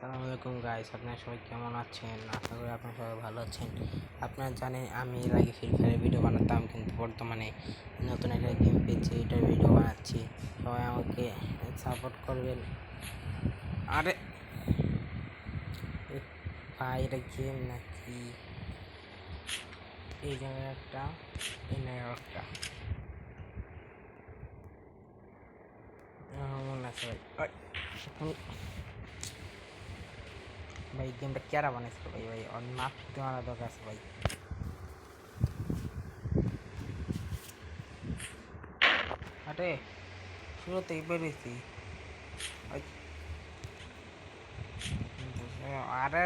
আসসালামু আলাইকুম গাইস, আপনারা সবাই কেমন আছেন? আশা করি আপনারা সবাই ভালো আছেন। আপনারা জানেন আমি এর আগে ফ্রি ফায়ারের ভিডিও বানাতাম, কিন্তু বর্তমানে নতুন একটা গেম পেয়েছি, এটার ভিডিও বানাচ্ছি। সবাই আমাকে সাপোর্ট করবেন। আরে ভাই, এটা গেম নাকি? এই জায়গায় একটা, এই জায়গায় একটা মনে আছে ভাই। ভাই গেমটা কেরা বানাইছিল ভাই? ভাই ওর মারতে মারা দরকার আছে ভাই। আরে শুরুতেই বেরিয়েছি। আরে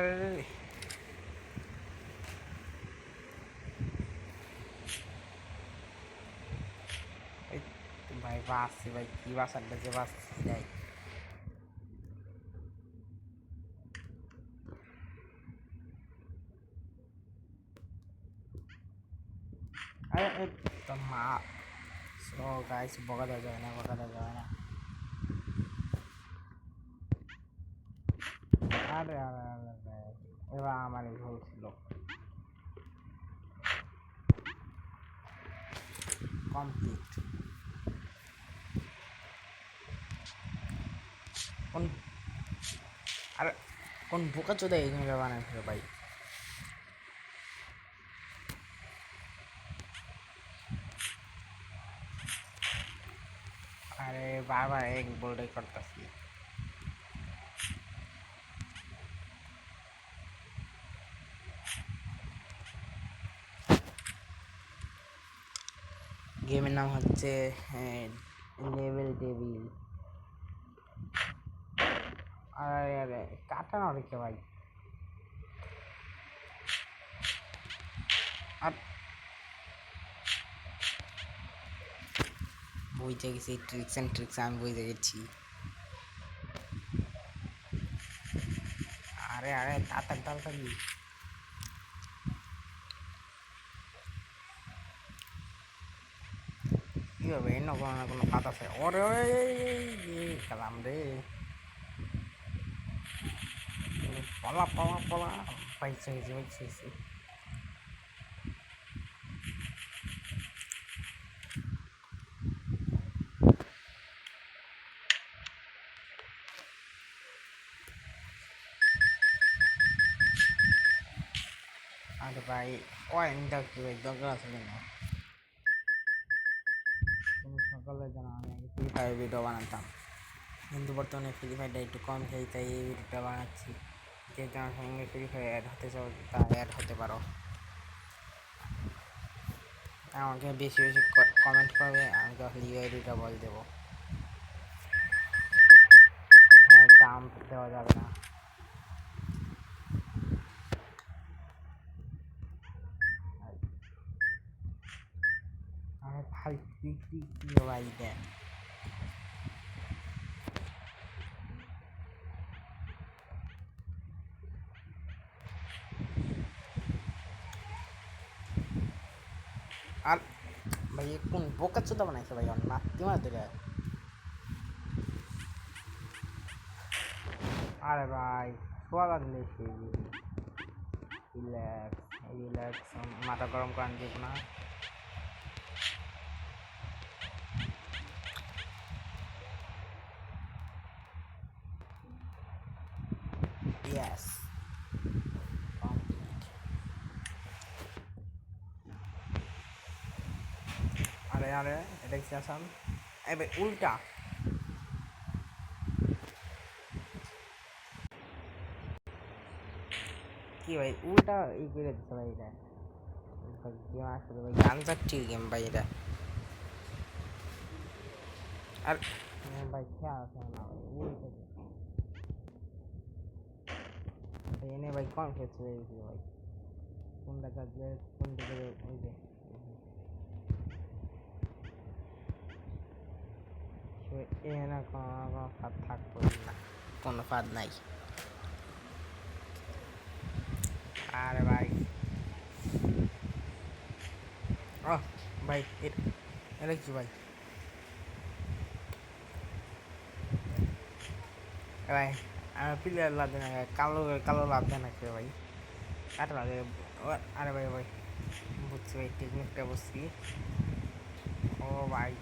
ভাই বাসছি ভাই, কি বাসার যে বাসছি ভাই। আরে তো মা, সো গাইস বকা দেওয়া যাবে না, বকা দেওয়া যাবে না। আরে আরে আরে আরে, এবার আমারই ভুল ছিল। কমপ্লিট। কোন, আরে কোন বোকা চোদা এই গেমটা বানাইছিল ভাই? আরে বারবার এক বোল্ডাই করতেছি। গেমের নাম হচ্ছে লেভেল টেবিল। আরে আরে কাটা না রেখে ভাই। আর বুঝতে গেছি, ট্রিক্স অ্যান্ড ট্রিক্স আমি বুঝতে গেছি। আরে আরে তাড়াতাড়ি তাড়াতাড়ি। কি হবে, এর না কোনো না কোনো ফাঁদ আছে। ওরে ওরে খেলাম রে, পলা পলা পলা। পাইছে গেছি পাইছে গেছি। আরে ভাই ওয়াইনটা কি ভাই দরকার আছে না? তুমি সকালে জানো আমি আগে ফ্রি ফায়ার ভিডিও বানাতাম, কিন্তু বর্তমানে ফ্রি ফায়ারটা একটু কম খেয়ে, তাই এই ভিডিওটা বানাচ্ছি। যে তোমার সঙ্গে ফ্রি ফায়ার অ্যাড হতে চাও তা অ্যাড হতে পারো। আমাকে বেশি বেশি কমেন্ট করবে, আমি তাহলে ইউআইডিটা বলে দেবো। এখানে টার্ম দেওয়া যাবে না। আরে ভাই কি ভাই দেখ। আর ভাই কোন বোকা চোদা বানাইছে ভাই? আমার মারতে মারতে রে। আরে ভাই শোয়া লাগলে সেই রিল্যাক্স রিল্যাক্স, মাথা গরম করান দিব না। Yes complete. আরে আরে এটা কি আসাম? এবার উল্টা। কি ভাই উল্টা ই করে দিচ্ছে ভাই এটা? গেম আসলে ভাই আনসারটির গেম ভাই এটা। আর ভাই খেয়াল আছে না ভাই, উল্টা এনে ভাই কম খেয়েছে ভাই। কোনটা কাজে কোনটা করে ওই যে এনে কোনো ফাঁদ থাকবো না, কোনো ফাঁদ নাই। আরে ভাই ও ভাই এটা কি ভাই? ভাই প্লেয়ার লাভ দেয় না, কালো কালো লাভ দেয় না কে ভাই, কাটা লাগে। আরে ভাই ভাই বুঝছি ভাই, টেকনিকটা বুঝছি। ও ভাই,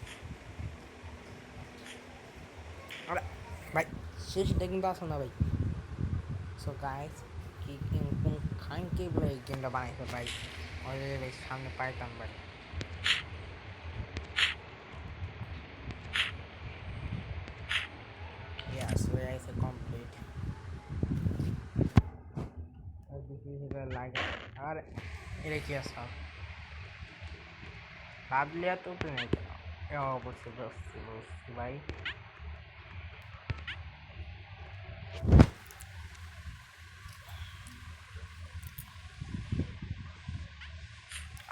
আরে ভাই শেষটা কিন্তু আসো না ভাই। সো গাইস, কি কোন খানকে বলে এই গেমটা বানাইছে ভাই, অলরেডি ভাই সামনে পাইতাম ভাই। Yes, where is complete? This is the like আর এটা কি আছে লাভলিয়া তো তো নেই কেন? অবশ্যই অবশ্যই অবশ্যই ভাই।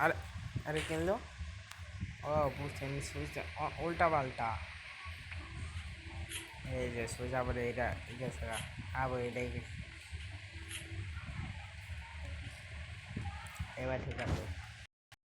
আর আরে কিনলো, ও বুঝছি আমি সুইচটা উল্টা পাল্টা। এই যে সুইচ আবার এটা গেছে, আবার এটাই গেছে। এবার ঠিক আছে।